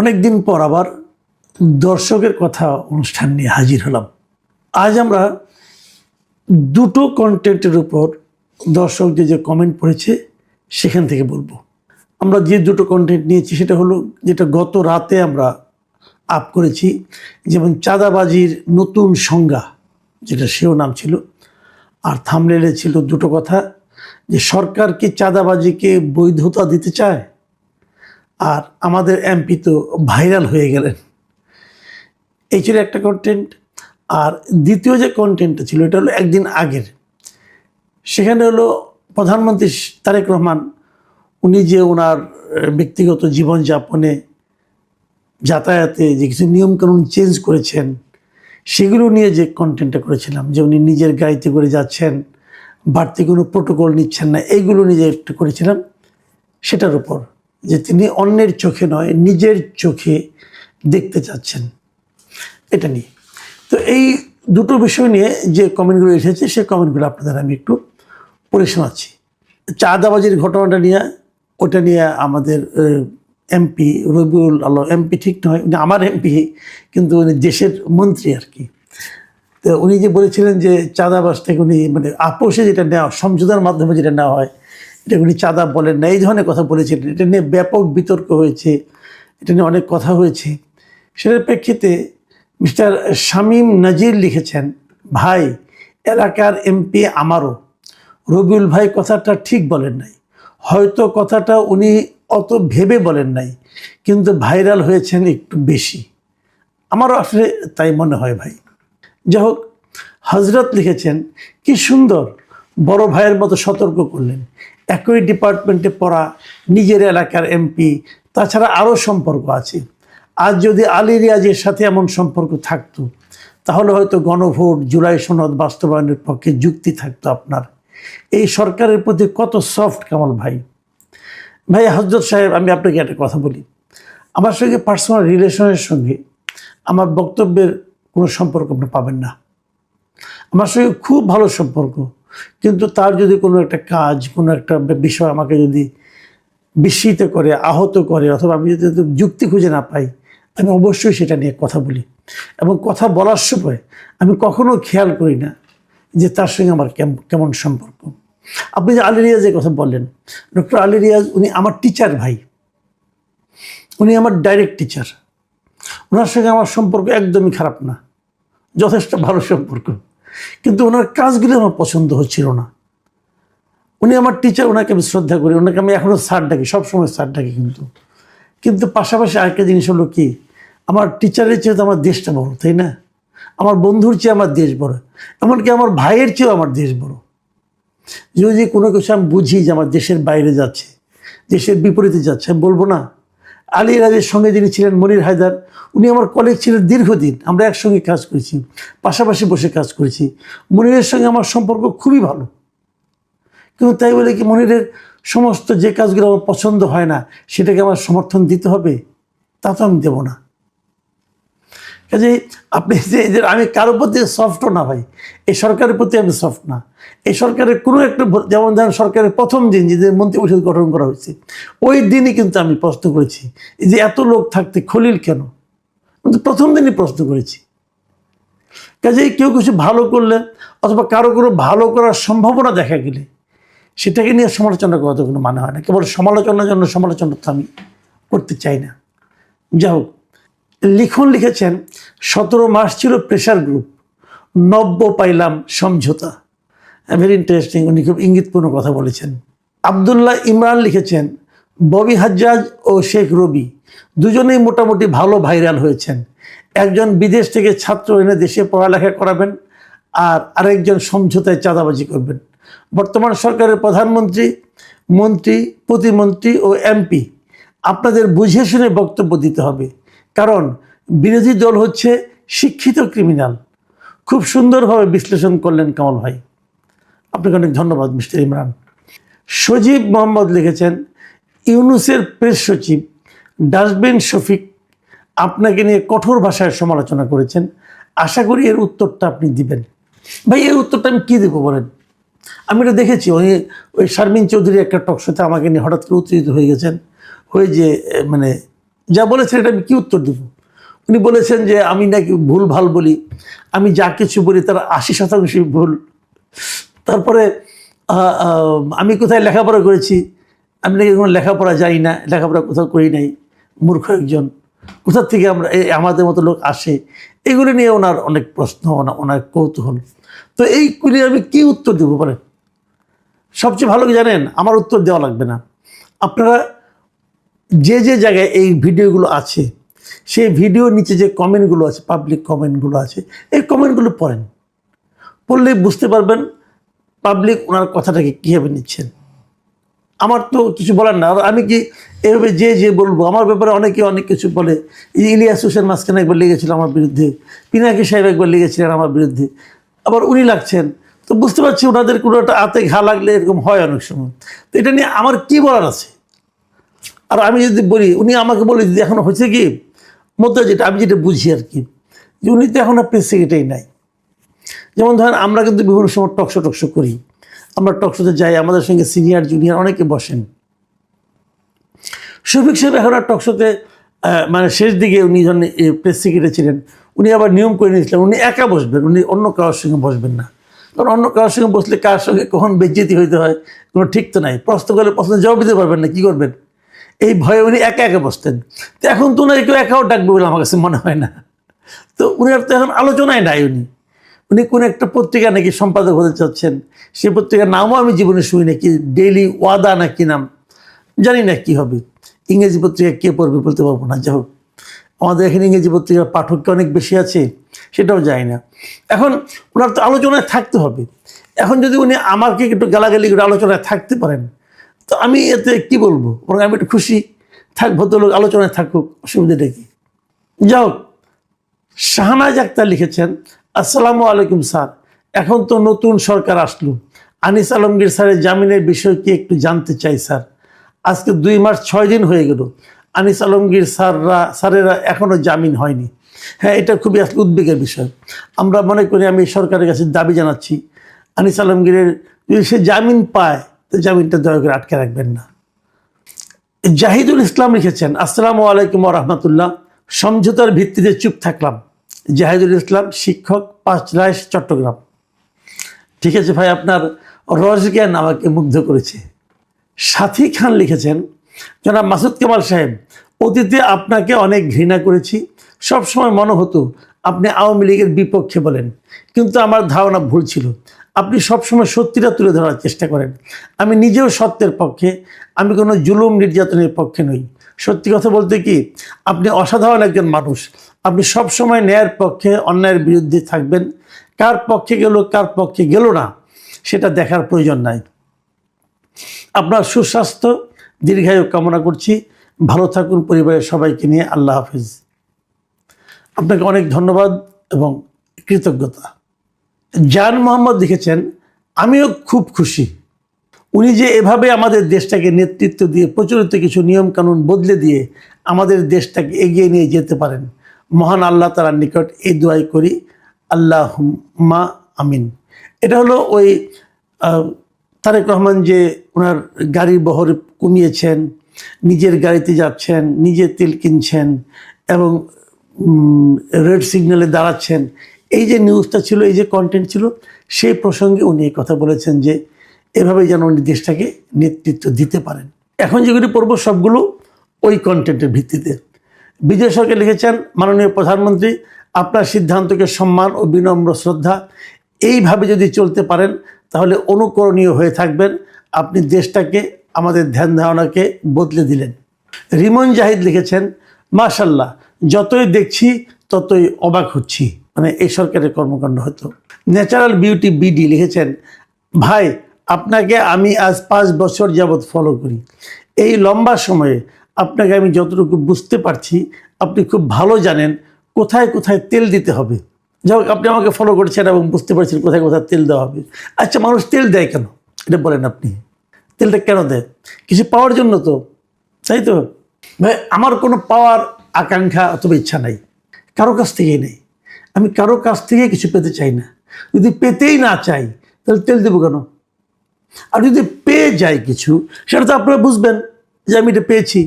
অনেক দিন পর আবার দর্শকের কথা অনুষ্ঠান নিয়ে হাজির হলাম। আজ আমরা দুটো কন্টেন্টের উপর দর্শক যে কমেন্ট পড়েছে সেখান থেকে বলবো। আমরা যে দুটো কন্টেন্ট নিয়েছি সেটা হলো যেটা গত রাতে আমরা আপ করেছি, যেমন চাঁদাবাজির নতুন সংজ্ঞা, যেটা সেও নাম ছিল, আর থাম্বনেলে ছিল দুটো কথা, যে সরকার কি চাঁদাবাজিকে বৈধতা দিতে চায়, আর আমাদের এমপি তো ভাইরাল হয়ে গেলেন। এই ছিল একটা কন্টেন্ট। আর দ্বিতীয় যে কন্টেন্টটা ছিল এটা হলো একদিন আগের। সেখানে হলো প্রধানমন্ত্রী তারেক রহমান, উনি যে ওনার ব্যক্তিগত জীবনযাপনে যাতায়াতে যে কিছু নিয়মকানুন চেঞ্জ করেছেন সেগুলো নিয়ে যে কন্টেন্টটা করেছিলাম, যে উনি নিজের গাড়িতে করে যাচ্ছেন, বাড়তি কোনো প্রোটোকল নিচ্ছেন না, এইগুলো নিয়ে একটু করেছিলাম। সেটার উপর যে তিনি অন্যের চোখে নয় নিজের চোখে দেখতে চাচ্ছেন, এটা নিয়ে। তো এই দুটো বিষয় নিয়ে যে কমেন্টগুলো এসেছে সেই কমেন্টগুলো আপনাদের আমি একটু পড়ে শোনাচ্ছি। চাঁদাবাজির ঘটনাটা নিয়ে, ওটা নিয়ে আমাদের এমপি রবিউল আলম, এমপি ঠিক নয়, উনি আমার এমপি কিন্তু উনি দেশের মন্ত্রী আর কি। তো উনি যে বলেছিলেন যে চাঁদাবাজ থেকে উনি মানে আপোষে যেটা নেওয়া, সমঝোতার মাধ্যমে যেটা নেওয়া হয়, এটা উনি চাঁদা বলেন না, এই ধরনের কথা বলেছিলেন। এটা নিয়ে ব্যাপক বিতর্ক হয়েছে, এটা নিয়ে অনেক কথা হয়েছে। সেটার প্রেক্ষিতে মিস্টার শামীম নাজির লিখেছেন, ভাই এলাকার এমপি আমারও, রবিউল ভাই কথাটা ঠিক বলেন নাই, হয়তো কথাটা উনি অত ভেবে বলেন নাই, কিন্তু ভাইরাল হয়েছেন একটু বেশি, আমারও আসলে তাই মনে হয় ভাই। যাই হোক, হজরত লিখেছেন, কি সুন্দর বড় ভাইয়ের মতো সতর্ক করলেন, একই ডিপার্টমেন্টে পড়া, নিজের এলাকার এমপি, তাছাড়া আরও সম্পর্ক আছে। আজ যদি আলী রিয়াজের সাথে এমন সম্পর্ক থাকতো তাহলে হয়তো গণভোট, জুলাই সনদ বাস্তবায়নের পক্ষে যুক্তি থাকতো আপনার। এই সরকারের প্রতি কত সফট কামাল ভাই। ভাই হজরত সাহেব, আমি আপনাকে একটা কথা বলি, আমার সঙ্গে পার্সোনাল রিলেশনের সঙ্গে আমার বক্তব্যের কোনো সম্পর্ক আপনি পাবেন না। আমার সঙ্গে খুব ভালো সম্পর্ক, কিন্তু তার যদি কোনো একটা কাজ, কোনো একটা বিষয় আমাকে যদি বিস্মিত করে, আহত করে, অথবা আমি যদি যুক্তি খুঁজে না পাই, আমি অবশ্যই সেটা নিয়ে কথা বলি। এবং কথা বলার সময় আমি কখনো খেয়াল করি না যে তার সঙ্গে আমার কেমন সম্পর্ক। আপনি যে আলী রিয়াজের কথা বললেন, ডক্টর আলী রিয়াজ উনি আমার টিচার ভাই, উনি আমার ডাইরেক্ট টিচার। ওনার সঙ্গে আমার সম্পর্ক একদমই খারাপ না, যথেষ্ট ভালো সম্পর্ক, কিন্তু ওনার কাজগুলো আমার পছন্দ হচ্ছিল না। উনি আমার টিচার, ওনাকে আমি শ্রদ্ধা করি, ওনাকে আমি এখনও স্যার ডাকি, সবসময় স্যার ডাকি। কিন্তু পাশাপাশি আরেকটা জিনিস হলো কি, আমার টিচারের চেয়ে তো আমার দেশটা বড়, তাই না? আমার বন্ধুর চেয়ে আমার দেশ বড়, এমনকি আমার ভাইয়ের চেয়েও আমার দেশ বড়। যদি কোনো কিছু আমি বুঝি যে আমার দেশের বাইরে যাচ্ছে, দেশের বিপরীতে যাচ্ছে, আমি বলবো না? আলী রাজের সঙ্গে যিনি ছিলেন মনির হায়দার, উনি আমার কলিগ ছিলেন দীর্ঘদিন, আমরা একসঙ্গে কাজ করেছি, পাশাপাশি বসে কাজ করেছি। মনিরের সঙ্গে আমার সম্পর্ক খুবই ভালো, কিন্তু তাই বলে কি মনিরের সমস্ত যে কাজগুলো আমার পছন্দ হয় না সেটাকে আমার সমর্থন দিতে হবে? তা তো আমি দেবো না। কাজেই আপনি যে আমি কারোর প্রতি সফটও না ভাই, এই সরকারের প্রতি আমি সফট না। এই সরকারের কোনো একটা, যেমন ধরেন সরকারের প্রথম দিন যে মন্ত্রী পরিষদ গঠন করা হয়েছে, ওই দিনই কিন্তু আমি প্রশ্ন করেছি যে এত লোক থাকতে খলিল কেন, কিন্তু প্রথম দিনই প্রশ্ন করেছি। কাজেই কেউ কিছু ভালো করলে অথবা কারো কোনো ভালো করার সম্ভাবনা দেখা গেলে সেটাকে নিয়ে সমালোচনা করা তো কোনো মানে হয় না। কেবল সমালোচনার জন্য সমালোচনা তো আমি করতে চাই না। যাই হোক, লিখন লিখেছেন, 17 মাস ছিল প্রেশার গ্রুপ, 90 পাইলাম সমঝোতা। ভেরি ইন্টারেস্টিং, উনি খুব ইঙ্গিতপূর্ণ কথা বলেছেন। আবদুল্লাহ ইমরান লিখেছেন, ববি হাজ্জাজ ও শেখ রবি দুজনেই মোটামুটি ভালো ভাইরাল হয়েছেন। একজন বিদেশ থেকে ছাত্র এনে দেশে পড়ালেখা করাবেন, আর আরেকজন সমঝোতায় চাঁদাবাজি করবেন। বর্তমান সরকারের প্রধানমন্ত্রী, মন্ত্রী, প্রতিমন্ত্রী ও এমপি, আপনাদের বুঝে শুনে বক্তব্য দিতে হবে, কারণ বিরোধী দল হচ্ছে শিক্ষিত ক্রিমিনাল। খুব সুন্দরভাবে বিশ্লেষণ করলেন কামাল ভাই, আপনাকে অনেক ধন্যবাদ মিস্টার ইমরান। সজীব মোহাম্মদ লিখেছেন, ইউনুসের প্রেস সচিব ডাস্টবিন শফিক আপনাকে নিয়ে কঠোর ভাষায় সমালোচনা করেছেন, আশা করি এর উত্তরটা আপনি দিবেন। ভাই এর উত্তরটা আমি কী দেবো বলেন? আমি এটা দেখেছি, ওই শারমিন চৌধুরী একটা টকশোতে আমাকে নিয়ে হঠাৎ করে উত্তেজিত হয়ে গেছেন, হয়ে যে মানে যা বলেছেন এটা আমি কি উত্তর দেব? উনি বলেছেন যে আমি নাকি ভুল ভাল বলি, আমি যা কিছু বলি তার 80% ভুল। তারপরে আমি কোথায় লেখাপড়া করেছি, আমি নাকি কোনো লেখাপড়া জানি না, লেখাপড়া কোথাও করি নাই, মূর্খ একজন, কোথার থেকে আমাদের মতো লোক আসে, এগুলো নিয়ে ওনার অনেক প্রশ্ন, ওনার কৌতূহল। তো এইগুলি আমি কি উত্তর দেবো বলেন? সবচেয়ে ভালো কি জানেন? আমার উত্তর দেওয়া লাগবে না, আপনারা যে যে জায়গায় এই ভিডিওগুলো আছে সেই ভিডিওর নিচে যে কমেন্টগুলো আছে, পাবলিক কমেন্টগুলো আছে, এই কমেন্টগুলো পড়েন, পড়লেই বুঝতে পারবেন পাবলিক ওনার কথাটাকে কীভাবে নিচ্ছেন। আমার তো কিছু বলার না, আর আমি কি এভাবে যে বলবো? আমার ব্যাপারে অনেকে অনেক কিছু বলে। এই ইলিয়াস হোসেন মাঝখানে একবার লেগেছিল আমার বিরুদ্ধে, পিনাকি সাহেব একবার লেগেছিলেন আমার বিরুদ্ধে, আবার উনি লাগছেন। তো বুঝতে পারছি ওনাদের কোনো একটা হাতে ঘা লাগলে এরকম হয় অনেক সময়। তো এটা নিয়ে আমার কি বলার আছে? আর আমি যদি বলি, উনি আমাকে বলে যদি এখন হচ্ছে কি মধ্যে যেটা আমি যেটা বুঝি আর কি, যে উনি তো এখন আর প্রেস সেক্রেটারি নাই। যেমন ধরেন আমরা কিন্তু বিভিন্ন সময় টকশো করি, আমরা টকশোতে যাই, আমাদের সঙ্গে সিনিয়র জুনিয়র অনেকে বসেন। শফিক সাহেব এখন আর টকশোতে মানে শেষ দিকে উনি যখন প্রেস সেক্রেটারি ছিলেন, উনি আবার নিয়ম করে নিয়েছিলেন উনি একা বসবেন, উনি অন্য কারোর সঙ্গে বসবেন না। কারণ অন্য কারোর সঙ্গে বসলে কার সঙ্গে কখন বেজ্জতি হইতে হয় কোনো ঠিক তো নাই, প্রশ্ন করলে প্রশ্ন জবাব দিতে পারবেন না, কী করবেন, এই ভয়ে উনি একা একা বসতেন। তো এখন তো উনি কেউ একাও ডাকবে বলে আমার কাছে মনে হয় না। তো উনি আর তো এখন আলোচনায় নাই। উনি কোন একটা পত্রিকা নাকি সম্পাদক হতে চাচ্ছেন, সেই পত্রিকার নামও আমি জীবনে শুনি নাকি, ডেইলি ওয়াদা নাকি নাম, জানি না কি হবে। ইংরেজি পত্রিকা কে পড়বে বলতে পারবো না। যাই হোক, আমাদের এখানে ইংরেজি পত্রিকার পাঠক অনেক বেশি আছে, সেটাও জানি না। এখন ওনার তো আলোচনায় থাকতে হবে। এখন যদি উনি আমাকে একটু গালাগালি করে আলোচনায় থাকতে পারেন, তো আমি এতে কি বলবো? বরং আমি একটু খুশি থাক, ভদ্রলোক আলোচনায় থাকুক, অসুবিধাটা কি? যাই হোক, শাহনাজ আক্তার লিখেছেন, আসসালামু আলাইকুম স্যার, এখন তো নতুন সরকার আসলো, আনিস আলমগীর স্যারের জামিনের বিষয় কি একটু জানতে চাই স্যার। আজকে 2 মাস 6 দিন হয়ে গেল, আনিস আলমগীর স্যারেরা এখনও জামিন হয়নি। হ্যাঁ, এটা খুবই আসলে উদ্বেগের বিষয়। আমরা মনে করি, আমি সরকারের কাছে দাবি জানাচ্ছি, আনিস আলমগীরের যদি সে জামিন পায় তো জামিনটা দয়া করে আটকে রাখবেন না। জাহিদুল ইসলাম লিখেছেন, আসসালামু আলাইকুম ওয়া রাহমাতুল্লাহ, সমঝোতার ভিত্তিতে চুপ থাকলাম। জাহিদুল ইসলাম, শিক্ষক, 5 রাইস, চট্টগ্রাম। ঠিক আছে ভাই, আপনার রসজ্ঞান আমাকে মুগ্ধ করেছে। সাথী খান লিখেছেন, জনাব মাসুদ কামাল সাহেব, অতীতে আপনাকে অনেক ঘৃণা করেছি, সবসময় মনে হতো আপনি আওয়ামী লীগের বিপক্ষে বলেন, কিন্তু আমার ধারণা ভুল ছিল। আপনি সবসময় সত্যিটা তুলে ধরার চেষ্টা করেন। আমি নিজেও সত্যের পক্ষে, আমি কোনো জুলুম নির্যাতনের পক্ষে নই। সত্যি কথা বলতে কি, আপনি অসাধারণ একজন মানুষ। আপনি সবসময় ন্যায়ের পক্ষে, অন্যায়ের বিরুদ্ধে থাকবেন। কার পক্ষে গেল কার পক্ষে গেল না সেটা দেখার প্রয়োজন নাই। আপনার সুস্বাস্থ্য দীর্ঘায়ু কামনা করছি, ভালো থাকুন পরিবারের সবাইকে নিয়ে। আল্লাহ হাফিজ। আপনাকে অনেক ধন্যবাদ এবং কৃতজ্ঞতা। জান মোহাম্মদ লিখেছেন, আমিও খুব খুশি উনি যে এভাবে আমাদের দেশটাকে নেতৃত্ব দিয়ে প্রচলিত কিছু নিয়মকানুন বদলে দিয়ে আমাদের দেশটাকে এগিয়ে নিয়ে যেতে পারেন। মহান আল্লাহ তাআলার নিকট এই দোয়াই করি, আল্লাহুম্মা আমিন। এটা হলো ওই তারেক রহমান যে ওনার গাড়ির বহর কমিয়েছেন, নিজের গাড়িতে যাচ্ছেন, নিজে তেল কিনছেন এবং রেড সিগন্যালে দাঁড়াচ্ছেন, এই যে নিউজটা ছিল, এই যে কন্টেন্ট ছিল, সেই প্রসঙ্গে উনি এই কথা বলেছেন যে এভাবে যেন উনি দেশটাকে নেতৃত্ব দিতে পারেন। এখন যেগুলি পড়ব সবগুলো ওই কন্টেন্টের ভিত্তিতে। বিজয় সরকার লিখেছেন, মাননীয় প্রধানমন্ত্রী, আপনার সিদ্ধান্তকে সম্মান ও বিনম্র শ্রদ্ধা। এইভাবে যদি চলতে পারেন তাহলে অনুকরণীয় হয়ে থাকবেন। আপনি দেশটাকে, আমাদের ধ্যান ধারণাকে বদলে দিলেন। রিমন জাহিদ লিখেছেন, মাশাল্লাহ, যতই দেখছি ততই অবাক হচ্ছি। মানে এই সরকারের কর্মকাণ্ড হতো। ন্যাচারাল বিউটি বিডি লিখেছেন, ভাই আপনাকে আমি আজ 5 বছর যাবৎ ফলো করি। এই লম্বা সময়ে আপনাকে আমি যতটুকু বুঝতে পারছি, আপনি খুব ভালো জানেন কোথায় কোথায় তেল দিতে হবে। যাই হোক, আপনি আমাকে ফলো করছেন এবং বুঝতে পারছেন কোথায় কোথায় তেল দেওয়া হবে। আচ্ছা, মানুষ তেল দেয় কেন এটা বলেন আপনি? তেলটা কেন দেয়? কিছু পাওয়ার জন্য তো, তাই তো? ভাই, আমার কোনো পাওয়ার আকাঙ্ক্ষা অথবা ইচ্ছা নাই, কারো কাছ থেকেই নেই। আমি কারো কাছ থেকে কিছু পেতে চাই না। যদি পেতেই না চাই তাহলে তেল দেবো কেন? আর যদি পেয়ে যায় কিছু, সেটা তো আপনারা বুঝবেন যে আমি এটা পেয়েছি।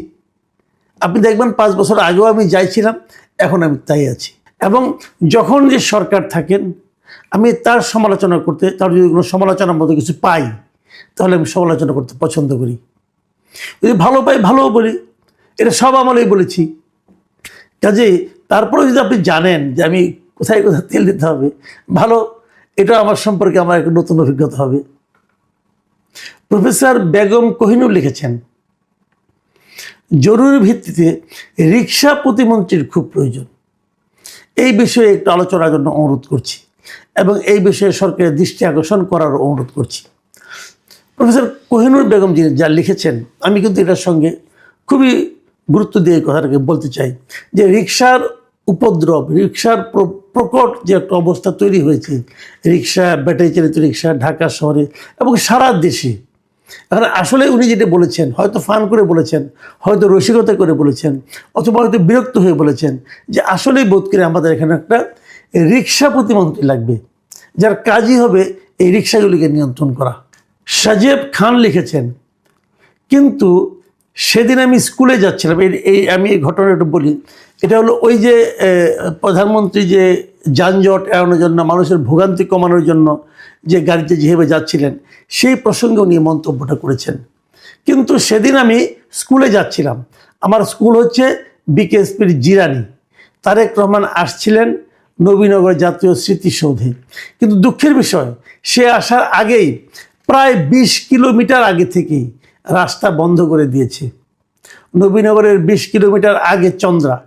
আপনি দেখবেন 5 বছর আগেও আমি যাই ছিলাম, এখন আমি তাই আছি। এবং যখন যে সরকার থাকেন আমি তার সমালোচনা করতে, তার যদি কোনো সমালোচনার মতো কিছু পাই তাহলে আমি সমালোচনা করতে পছন্দ করি। যদি ভালো পাই ভালোও বলি, এটা সব আমলেই বলেছি। কাজেই তারপরে যদি আপনি জানেন যে আমি কোথায় কোথায় তেল দিতে হবে, ভালো, এটা আমার সম্পর্কে আমার একটা নতুন অভিজ্ঞতা হবে। প্রফেসর বেগম কোহিনুর লিখেছেন, জরুরি ভিত্তিতে রিকশা প্রতিমন্ত্রীর খুব প্রয়োজন। এই বিষয়ে একটু আলোচনার জন্য অনুরোধ করছি এবং এই বিষয়ে সরকারের দৃষ্টি আকর্ষণ করার অনুরোধ করছি। প্রফেসর কোহিনুর বেগম যিনি যা লিখেছেন, আমি কিন্তু এটার সঙ্গে খুবই গুরুত্ব দিয়ে এই কথাটাকে বলতে চাই যে রিকশার উপদ্রব, রিকশার প্রকট যে একটা অবস্থা তৈরি হয়েছে, রিকশা, ব্যাটারি চালিত রিকশা ঢাকা শহরে এবং সারা দেশে। এখন আসলে উনি যেটা বলেছেন, হয়তো ফান করে বলেছেন, হয়তো রসিকতা করে বলেছেন, অথবা হয়তো বিরক্ত হয়ে বলেছেন যে আসলেই বোধ করে আমাদের এখানে একটা রিকশা প্রতিমন্ত্রী লাগবে, যার কাজই হবে এই রিকশাগুলিকে নিয়ন্ত্রণ করা। সাজেব খান লিখেছেন, কিন্তু সেদিন আমি স্কুলে যাচ্ছিলাম, আমি এই ঘটনাটা বলি। এটা হলো ওই যে প্রধানমন্ত্রী যে যানজট এড়ানোর জন্য, মানুষের ভোগান্তি কমানোর জন্য যে গাড়িতে যেভাবে যাচ্ছিলেন, সেই প্রসঙ্গে উনি মন্তব্যটা করেছেন। কিন্তু সেদিন আমি স্কুলে যাচ্ছিলাম, আমার স্কুল হচ্ছে বিকেএসপির জিরানি। তারেক রহমান আসছিলেন নবীনগর জাতীয় স্মৃতিসৌধে, কিন্তু দুঃখের বিষয় সে আসার আগেই প্রায় 20 কিলোমিটার আগে থেকেই রাস্তা বন্ধ করে দিয়েছে। নবীনগরের 20 কিলোমিটার আগে চন্দ্রা।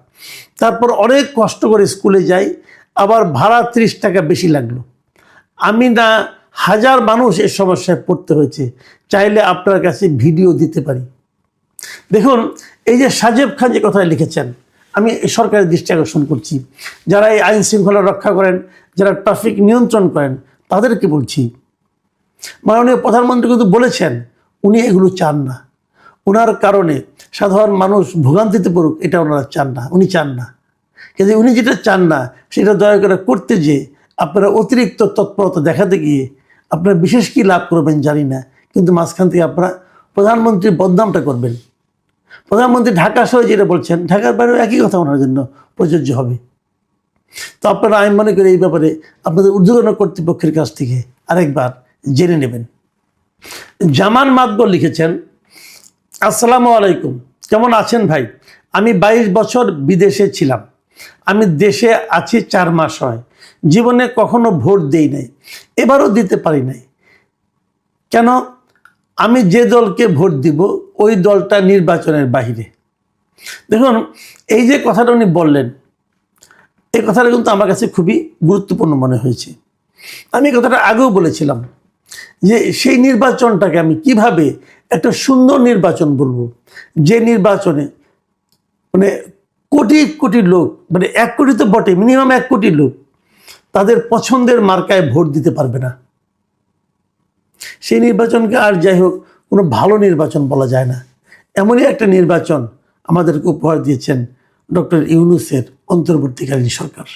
তারপর অনেক কষ্ট করে স্কুলে যাই, আবার ভাড়া 30 টাকা বেশি লাগলো। আমি না হাজার মানুষ এর সমস্যায় পড়তে হয়েছে, চাইলে আপনার কাছে ভিডিও দিতে পারি। দেখুন, এই যে সাজেব খান যে কথা লিখেছেন, আমি সরকারের দৃষ্টি আকর্ষণ করছি, যারা এই আইন শৃঙ্খলা রক্ষা করেন, যারা ট্রাফিক নিয়ন্ত্রণ করেন, তাদেরকে বলছি, মাননীয় প্রধানমন্ত্রী কিন্তু বলেছেন উনি এগুলো চান না, ওনার কারণে সাধারণ মানুষ ভোগান্তিতে পড়ুক, এটা ওনারা চান না, উনি চান না। কিন্তু উনি যেটা চান না সেটা দয়া করে করতে যে আপনারা অতিরিক্ত তৎপরতা দেখাতে গিয়ে আপনারা বিশেষ কী লাভ করবেন জানি না, কিন্তু মাঝখান থেকে আপনারা প্রধানমন্ত্রীর বদনামটা করবেন। প্রধানমন্ত্রী ঢাকা সহ যেটা বলছেন, ঢাকার বাইরেও একই কথা ওনার জন্য প্রযোজ্য হবে। তো আপনারা, আমি মনে করি এই ব্যাপারে আপনাদের ঊর্ধ্বতন কর্তৃপক্ষের কাছ থেকে আরেকবার জেনে নেবেন। জামান মাতবর লিখেছেন, আসসালামু আলাইকুম, কেমন আছেন ভাই? আমি 22 বছর বিদেশে ছিলাম, আমি দেশে আছি 4 মাস হয়। জীবনে কখনো ভোট দেই নাই, এবারও দিতে পারি নাই। কেন? আমি যে দলকে ভোট দিব ওই দলটা নির্বাচনের বাহিরে। দেখুন, এই যে কথাটা উনি বললেন, এই কথাটা কিন্তু আমার কাছে খুবই গুরুত্বপূর্ণ মনে হয়েছে। আমি এই কথাটা আগেও বলেছিলাম যে সেই নির্বাচনটাকে আমি কিভাবে একটা সুন্দর নির্বাচন বলবো, যে নির্বাচনে মানে কোটি কোটি লোক, মানে 1 কোটি তো বটে, মিনিমাম 1 কোটি লোক তাদের পছন্দের মার্কায় ভোট দিতে পারবে না। সেই নির্বাচনকে আর যাই হোক কোনো ভালো নির্বাচন বলা যায় না। এমনই একটা নির্বাচন আমাদেরকে উপহার দিয়েছেন ডক্টর ইউনূসের অন্তর্বর্তীকালীন সরকার।